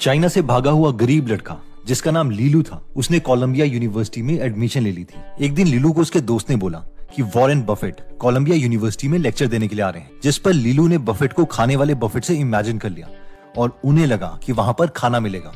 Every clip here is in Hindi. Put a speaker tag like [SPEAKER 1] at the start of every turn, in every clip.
[SPEAKER 1] चाइना से भागा हुआ गरीब लड़का जिसका नाम लीलू था, उसने कोलंबिया यूनिवर्सिटी में एडमिशन ले ली थी। एक दिन लीलू को उसके दोस्त ने बोला कि वॉरेन बफेट कोलंबिया यूनिवर्सिटी में लेक्चर देने के लिए आ रहे हैं, जिस पर लीलू ने बफेट को खाने वाले बफेट से इमेजिन कर लिया और उन्हें लगा कि वहां पर खाना मिलेगा।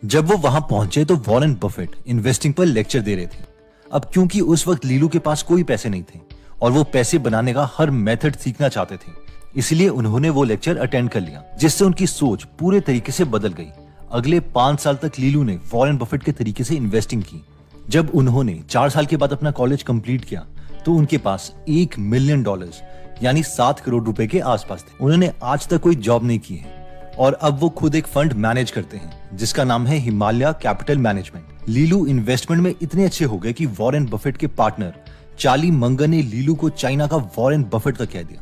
[SPEAKER 1] जब वो वहां पहुंचे तो वॉरेन बफेट इन्वेस्टिंग पर लेक्चर दे रहे थे। अब क्योंकि उस वक्त लीलू के पास कोई पैसे नहीं थे और वो पैसे बनाने का हर मेथड सीखना चाहते थे, इसलिए उन्होंने वो लेक्चर अटेंड कर लिया, जिससे उनकी सोच पूरे तरीके से बदल गई। अगले 5 साल तक लीलू ने वॉरेन बफेट के तरीके से इन्वेस्टिंग की। जब उन्होंने 4 साल के बाद अपना कॉलेज कंप्लीट किया तो उनके पास $1 मिलियन यानी 7 करोड़ रुपए के आसपास थे। उन्होंने आज तक कोई जॉब नहीं की है और अब वो खुद एक फंड मैनेज करते हैं जिसका नाम है हिमालय कैपिटल मैनेजमेंट। लीलू इन्वेस्टमेंट में इतने अच्छे हो गए कि वॉरेन बफेट के पार्टनर चार्ली मंगर ने लीलू को चाइना का वॉरेन बफेट तक कह दिया।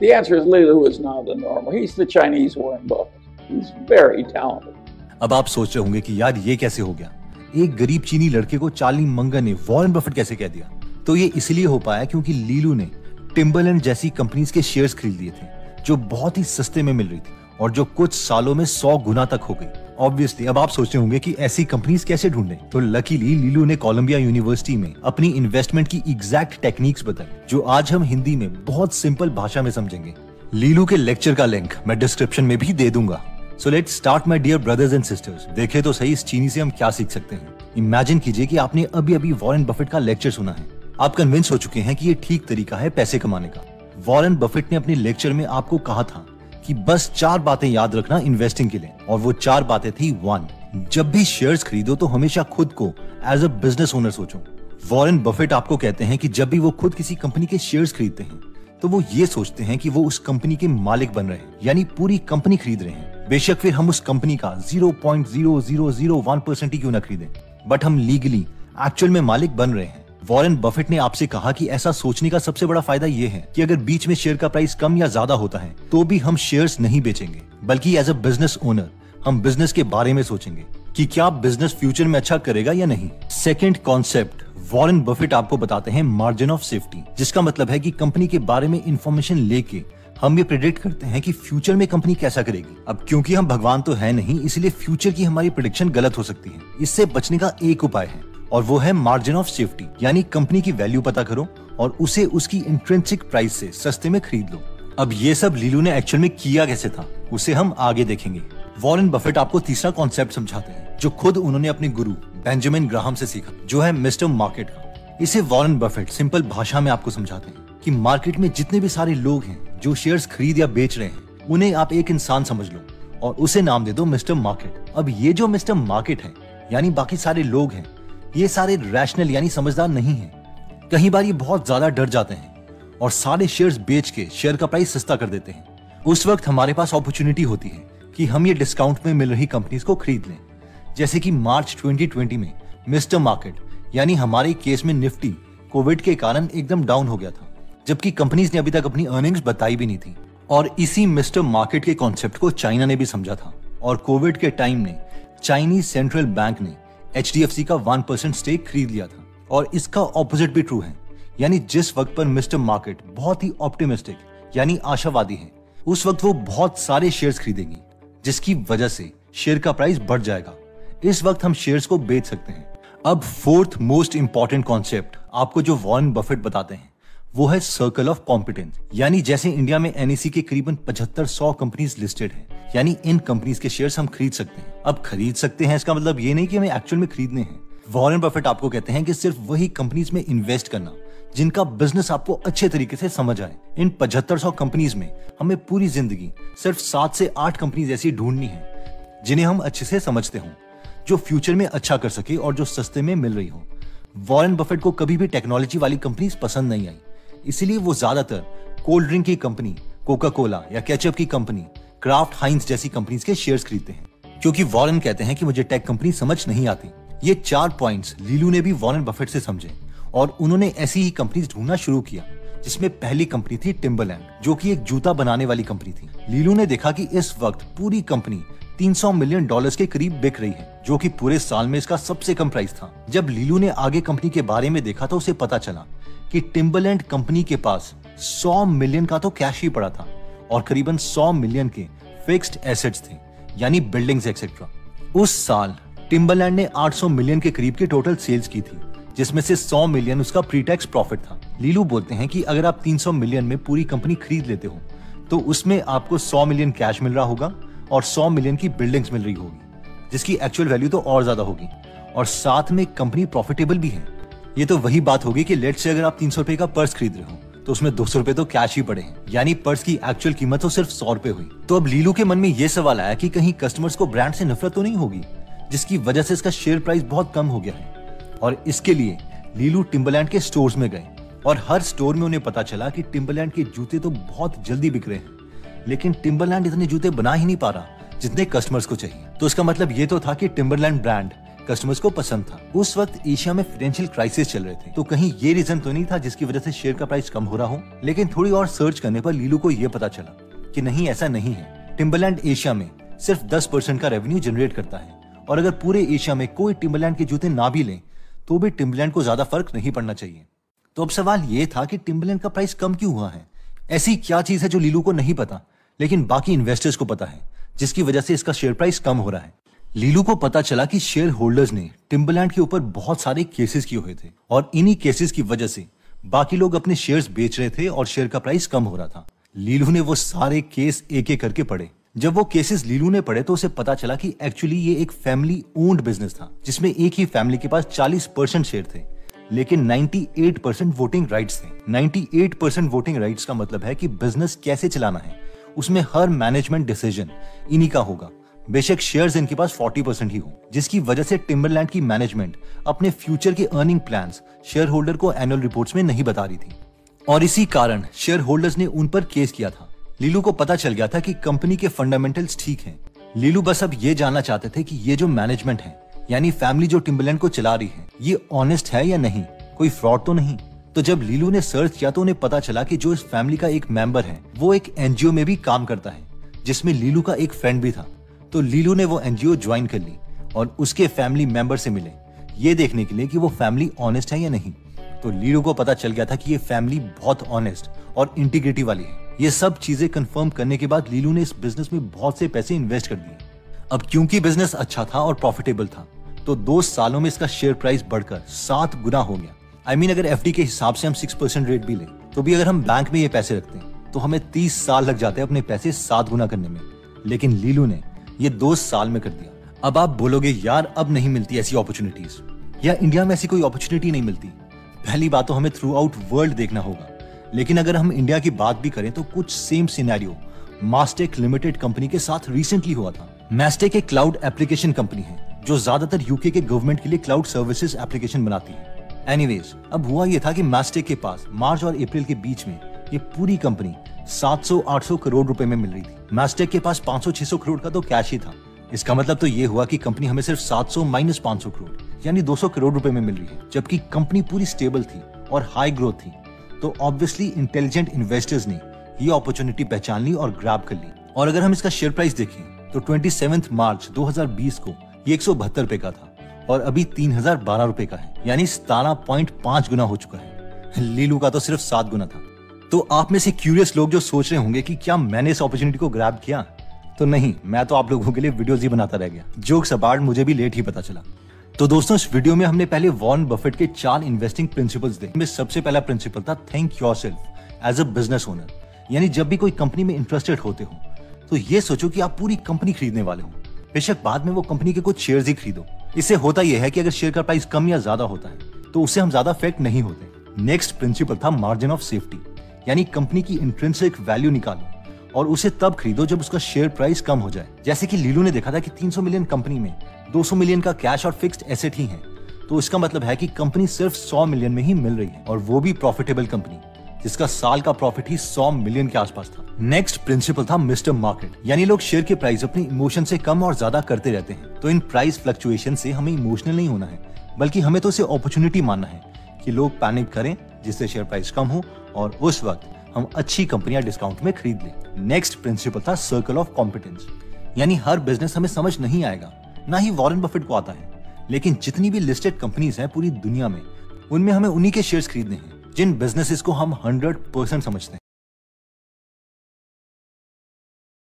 [SPEAKER 2] The answer is Lilu is not the normal. He's the Chinese Warren Buffett. He's very talented.
[SPEAKER 1] अब आप सोच रहे होंगे कि यार ये कैसे हो गया, एक गरीब चीनी लड़के को चार्ली मंगर ने वॉरेन बफेट कैसे कह दिया। तो ये इसलिए हो पाया क्योंकि लीलू ने टिम्बरलैंड जैसी कंपनीज के शेयर्स खरीद लिए थे जो बहुत ही सस्ते में मिल रही थी और जो कुछ सालों में 100 गुना तक हो गई। ऑब्वियसली अब आप सोच रहे होंगे कि ऐसी कंपनीज कैसे ढूंढें, तो लकीली लीलू ने कोलंबिया यूनिवर्सिटी में अपनी इन्वेस्टमेंट की एग्जैक्ट टेक्निक्स बताई जो आज हम हिंदी में बहुत सिंपल भाषा में समझेंगे। लीलू के लेक्चर का लिंक मैं डिस्क्रिप्शन में भी दे दूंगा। So let's start my dear brothers and sisters. देखें तो सही इस चीनी से हम क्या सीख सकते हैं। इमेजिन कीजिए कि आपने अभी अभी वॉरेन बफेट का लेक्चर सुना है। आप कन्विंस हो चुके हैं कि ये ठीक तरीका है पैसे कमाने का। वॉरेन बफेट ने अपने लेक्चर में आपको कहा था कि बस 4 बातें याद रखना इन्वेस्टिंग के लिए, और वो 4 बातें थी। 1, जब भी शेयर्स खरीदो तो हमेशा खुद को एज अ बिजनेस ओनर सोचो। वॉरेन बफेट आपको कहते हैं कि जब भी वो खुद किसी कंपनी के शेयर्स खरीदते हैं तो वो ये सोचते हैं कि वो उस कंपनी के मालिक बन रहे हैं, यानी पूरी कंपनी खरीद रहे हैं। बेशक फिर हम उस कंपनी का 0.0001% ही क्यों ना खरीदें, बट हम लीगली एक्चुअल में मालिक बन रहे हैं। वॉरेन बफेट ने आपसे कहा कि ऐसा सोचने का सबसे बड़ा फायदा ये है कि अगर बीच में शेयर का प्राइस कम या ज्यादा होता है तो भी हम शेयर्स नहीं बेचेंगे, बल्कि एज अ बिजनेस ओनर हम बिजनेस के बारे में सोचेंगे कि क्या बिजनेस फ्यूचर में अच्छा करेगा या नहीं। सेकंड कॉन्सेप्ट, वॉरेन बफेट आपको बताते हैं मार्जिन ऑफ सेफ्टी, जिसका मतलब है कि कंपनी के बारे में इंफॉर्मेशन लेके हम ये प्रेडिक्ट करते हैं कि फ्यूचर में कंपनी कैसा करेगी। अब क्योंकि हम भगवान तो है नहीं, इसलिए फ्यूचर की हमारी प्रेडिक्शन गलत हो सकती है। इससे बचने का एक उपाय है और वो है मार्जिन ऑफ सेफ्टी, यानी कंपनी की वैल्यू पता करो और उसे उसकी इंट्रिंसिक प्राइस से सस्ते में खरीद लो। अब ये सब लीलू ने एक्चुअल में किया कैसे था उसे हम आगे देखेंगे। वॉरेन बफेट आपको तीसरा कॉन्सेप्ट समझाते हैं जो खुद उन्होंने अपने गुरु बेंजामिन ग्राहम से सीखा, जो है मिस्टर मार्केट का। इसे वॉरेन बफेट सिंपल भाषा में आपको समझाते हैं कि मार्केट में जितने भी सारे लोग हैं जो शेयर्स खरीद या बेच रहे हैं, उन्हें आप एक इंसान समझ लो और उसे नाम दे दो मिस्टर मार्केट। अब ये जो मिस्टर मार्केट है यानी बाकी सारे लोग हैं, ये सारे रैशनल यानी समझदार नहीं हैं। कई बार ये बहुत ज्यादा डर जाते हैं और सारे शेयर्स बेच के शेयर का प्राइस सस्ता कर देते हैं। उस वक्त हमारे पास अपॉर्चुनिटी होती है कि हम ये डिस्काउंट में मिल रही कंपनीज को खरीद लें। जैसे कि मार्च 2020 में मिस्टर मार्केट यानी हमारे केस में निफ्टी कोविड के कारण एकदम डाउन हो गया था, जबकि कंपनीज ने अभी तक अपनी अर्निंग्स बताई भी नहीं थी। और इसी मिस्टर मार्केट के कॉन्सेप्ट को चाइना ने भी समझा था और कोविड के टाइम में चाइनीज सेंट्रल बैंक ने HDFC का 1% स्टेक खरीद लिया था। और इसका ऑपोजिट भी ट्रू है, यानी जिस वक्त पर मिस्टर मार्केट बहुत ही ऑप्टिमिस्टिक यानी आशावादी है, उस वक्त वो बहुत सारे शेयर्स खरीदेंगी, जिसकी वजह से शेयर का प्राइस बढ़ जाएगा। इस वक्त हम शेयर्स को बेच सकते हैं। अब फोर्थ मोस्ट इंपॉर्टेंट कॉन्सेप्ट आपको जो वॉरेन बफेट बताते हैं वो है सर्कल ऑफ कॉम्पिटेंस, यानी जैसे इंडिया में NSE के करीबन 75-100 कंपनीज लिस्टेड है, यानी इन कंपनीज के शेयर्स हम खरीद सकते हैं। अब खरीद सकते हैं इसका मतलब ये नहीं कि हमें एक्चुअल में खरीदने हैं। वॉरेन बफेट आपको कहते हैं कि सिर्फ वही कंपनीज में इन्वेस्ट करना जिनका बिजनेस आपको अच्छे तरीके से समझ आए। इन 75-100 कंपनीज में हमें पूरी जिंदगी सिर्फ 7 से 8 कंपनीज ऐसी ढूंढनी है जिन्हें हम अच्छे से समझते हों, जो फ्यूचर में अच्छा कर सके और जो सस्ते में मिल रही हो। वॉरेन बफेट को कभी भी टेक्नोलॉजी वाली कंपनीज पसंद नहीं आई, इसलिए वो ज्यादातर कोल्ड ड्रिंक की कंपनी कोका कोला या केचप की कंपनी क्राफ्ट हाइंस जैसी कंपनीज के शेयर्स खरीदते हैं, क्योंकि वॉरेन कहते हैं कि मुझे टेक कंपनी समझ नहीं आती। ये 4 पॉइंट्स लीलू ने भी वॉरेन बफेट से समझे और उन्होंने ऐसी ही कंपनीज ढूंढना शुरू किया, जिसमें पहली कंपनी थी टिम्बरलैंड, जो कि एक जूता बनाने वाली कंपनी थी। लीलू ने देखा कि इस वक्त पूरी कंपनी $300 मिलियन के करीब बिक रही है, जो कि पूरे साल में इसका सबसे कम प्राइस था। जब लीलू ने आगे कंपनी के बारे में देखा तो उसे पता चला कि टिम्बरलैंड कंपनी के पास 100 मिलियन का तो कैश ही पड़ा था और करीबन 100 मिलियन के फिक्स्ड एसेट्स थे, यानी बिल्डिंग्स एक्सेट्रा। उस साल टिम्बरलैंड ने 800 मिलियन के करीब की टोटल सेल्स की थी, जिसमें से 100 मिलियन उसका प्री टैक्स प्रॉफिट था। लीलू बोलते हैं कि अगर आप 300 मिलियन में पूरी कंपनी खरीद लेते हो तो उसमें आपको 100 मिलियन कैश मिल रहा होगा और 100 मिलियन की बिल्डिंग्स मिल रही होगी, जिसकी एक्चुअल वैल्यू तो और ज्यादा होगी, और साथ में कंपनी प्रॉफिटेबल भी है। ये तो वही बात होगी कि लेट्स से अगर आप 300 रुपए का पर्स खरीद रहे हो तो उसमें 200 रुपए तो कैश ही पड़े हैं, यानी पर्स की एक्चुअल कीमत तो सिर्फ 100 रुपए हुई। तो अब लीलू के मन में ये सवाल आया कि कहीं कस्टमर्स को ब्रांड से नफरत तो नहीं होगी, जिसकी वजह से इसका शेयर प्राइस बहुत कम हो गया है। और इसके लिए लीलू टिम्बरलैंड के स्टोर्स में गए और हर स्टोर में उन्हें पता चला कि टिम्बरलैंड के जूते तो बहुत जल्दी बिक रहे हैं, लेकिन टिम्बरलैंड इतने जूते बना ही नहीं पा रहा जितने कस्टमर्स को चाहिए। तो इसका मतलब ये तो था कि टिम्बरलैंड ब्रांड कस्टमर्स को पसंद था। उस वक्त एशिया में फाइनेंशियल क्राइसिस चल रहे थे, तो कहीं ये रीजन तो नहीं था जिसकी वजह से शेयर का प्राइस कम हो रहा हो। लेकिन थोड़ी और सर्च करने पर लीलू को यह पता चला कि नहीं, ऐसा नहीं है। टिम्बरलैंड एशिया में सिर्फ 10% का रेवेन्यू जनरेट करता है, और अगर पूरे एशिया में कोई टिम्बरलैंड के जूते ना भी लें तो भी टिम्बरलैंड को ज्यादा फर्क नहीं पड़ना चाहिए। तो अब सवाल ये था कि टिम्बरलैंड का प्राइस कम क्यों हुआ है? ऐसी क्या चीज है जो लीलू को नहीं पता लेकिन बाकी इन्वेस्टर्स को पता है, जिसकी वजह से इसका शेयर प्राइस कम हो रहा है? लीलू को पता चला कि शेयर होल्डर्स ने टिम्बरलैंड के ऊपर बहुत सारे केसेस किए हुए थे, और इन्हीं केसेस की वजह से बाकी लोग अपने शेयर्स बेच रहे थे और शेयर का प्राइस कम हो रहा था। लीलू ने वो सारे केस एक एक करके पढ़े। जब वो केसेस लीलू ने पढ़े तो उसे पता चला कि एक्चुअली ये एक फैमिली ओन्ड बिजनेस था, जिसमें एक ही फैमिली के पास 40% शेयर थे, लेकिन 98% वोटिंग राइट्स थे। 98% वोटिंग राइट्स का मतलब है कि बिजनेस कैसे चलाना है उसमें हर मैनेजमेंट डिसीजन इन्हीं का होगा, बेशक शेयर्स इनके पास 40% ही हो, जिसकी वजह से टिम्बरलैंड की मैनेजमेंट अपने फ्यूचर के अर्निंग प्लान्स शेयर होल्डर को एनुअल रिपोर्ट्स में नहीं बता रही थी, और इसी कारण शेयर होल्डर्स ने उन पर केस किया था। लीलू को पता चल गया था कि कंपनी के फंडामेंटल्स ठीक हैं। लीलू बस अब ये जानना चाहते थे कि ये जो मैनेजमेंट है, यानी फैमिली जो टिम्बरलैंड को चला रही है, ये ऑनेस्ट है या नहीं, कोई फ्रॉड तो नहीं। तो जब लीलू ने सर्च किया तो उन्हें पता चला कि जो इस फैमिली का एक मेंबर है वो एक एनजीओ में भी काम करता है, जिसमें लीलू का एक फ्रेंड भी था। तो लीलू ने वो एनजीओ ज्वाइन कर ली और उसके फैमिली मेंबर से मिले, ये देखने के लिए कि वो फैमिली ऑनेस्ट है या नहीं। तो लीलू को पता चल गया था कि ये फैमिली बहुत ऑनेस्ट और इंटीग्रिटी वाली है। ये सब चीजें कंफर्म करने के बाद लीलू ने इस बिजनेस में बहुत से पैसे इन्वेस्ट कर दिए। अब क्योंकि बिजनेस अच्छा था और प्रॉफिटेबल था, तो 2 सालों में इसका शेयर प्राइस बढ़कर 7 गुना हो गया। अगर एफडी के हिसाब से हम 6% रेट भी लें, तो भी अगर हम बैंक में ये पैसे रखते हैं तो हमें 30 साल लग जाते हैं अपने पैसे 7 गुना करने में, लेकिन लीलू ने ये 2 साल में कर दिया। अब आप बोलोगे यार अब नहीं मिलती ऐसी अपॉर्चुनिटीज, या इंडिया में ऐसी कोई अपॉर्चुनिटी नहीं मिलती। पहली बात तो हमें थ्रू आउट वर्ल्ड देखना होगा, लेकिन अगर हम इंडिया की बात भी करें तो कुछ same scenario Mastek limited company के साथ रिसेंटली हुआ था। मास्टेक एक क्लाउड एप्लीकेशन कंपनी है जो ज्यादातर यूके के गवर्नमेंट के लिए क्लाउड सर्विसेज एप्लीकेशन बनाती है। एनीवेज, अब हुआ ये था कि मास्टेक के पास मार्च और अप्रैल के बीच में ये पूरी कंपनी 700-800 करोड़ रुपए में मिल रही थी। मास्टेक के पास 500-600 करोड़ का तो कैश ही था। इसका मतलब तो ये हुआ कि कंपनी हमें सिर्फ 700 माइनस 500 करोड़ यानी 200 करोड़ रुपए में मिल रही है, जबकि कंपनी पूरी स्टेबल थी और हाई ग्रोथ थी। तो ऑब्वियसली इंटेलिजेंट इन्वेस्टर्स ने ये अपॉर्चुनिटी पहचान ली और ग्रैब कर ली। और अगर हम इसका शेयर प्राइस देखें तो 27 मार्च 2020 को ये 172 रुपए का था और अभी 3012 रुपए का है, यानी 17.5 गुना हो चुका है। लीलू का तो सिर्फ 7 गुना था। तो आप में से क्यूरियस लोग जो सोच रहे होंगे कि क्या मैंने इस अपॉर्चुनिटी को ग्रैब किया, तो नहीं, मैं तो आप लोगों के लिए वीडियोस ही बनाता रह गया। जोक्स अपार्ट, मुझे भी लेट ही पता चला। तो दोस्तों, इस वीडियो में हमने पहले वॉरेन बफेट के 4 इन्वेस्टिंग प्रिंसिपल्स देखे। सबसे पहला प्रिंसिपल था think yourself as a business owner, यानी जब भी कोई कंपनी में इंटरेस्टेड होते हो तो ये सोचो कि आप पूरी कंपनी खरीदने वाले हो, बेशक बाद में वो कंपनी के कुछ शेयर्स ही खरीदो। इससे होता यह है कि अगर शेयर का प्राइस कम या ज्यादा होता है तो उससे हम ज्यादा अफेक्ट नहीं होते। नेक्स्ट प्रिंसिपल था मार्जिन ऑफ सेफ्टी, यानी कंपनी की इंट्रिंसिक वैल्यू निकालो और उसे तब खरीदो जब उसका शेयर प्राइस कम हो जाए। जैसे कि लीलू ने देखा था कि 300 मिलियन कंपनी में 200 मिलियन का कैश और फिक्स्ड एसेट ही है, तो इसका मतलब है कि कंपनी सिर्फ 100 मिलियन में ही मिल रही है, और वो भी प्रॉफिटेबल कंपनी जिसका साल का प्रॉफिट ही 100 मिलियन के आसपास था। नेक्स्ट प्रिंसिपल था मिस्टर मार्केट, यानी लोग शेयर के प्राइस अपनी इमोशन से कम और ज्यादा करते रहते हैं। तो इन प्राइस फ्लक्चुएशन से हमें इमोशनल नहीं होना है, बल्कि हमें तो इसे अपॉर्चुनिटी मानना है कि लोग पैनिक करें जिससे शेयर प्राइस कम हो और उस वक्त हम अच्छी कंपनियां डिस्काउंट में खरीद लें। नेक्स्ट प्रिंसिपल था सर्कल ऑफ कॉम्पिटेंस, यानी हर बिजनेस हमें समझ नहीं आएगा, ना ही वॉरेन बफेट को आता है, लेकिन जितनी भी लिस्टेड कंपनीज हैं पूरी दुनिया में, उनमें हमें उन्हीं के शेयर्स खरीदने हैं जिन बिजनेसेस को हम 100% समझते हैं।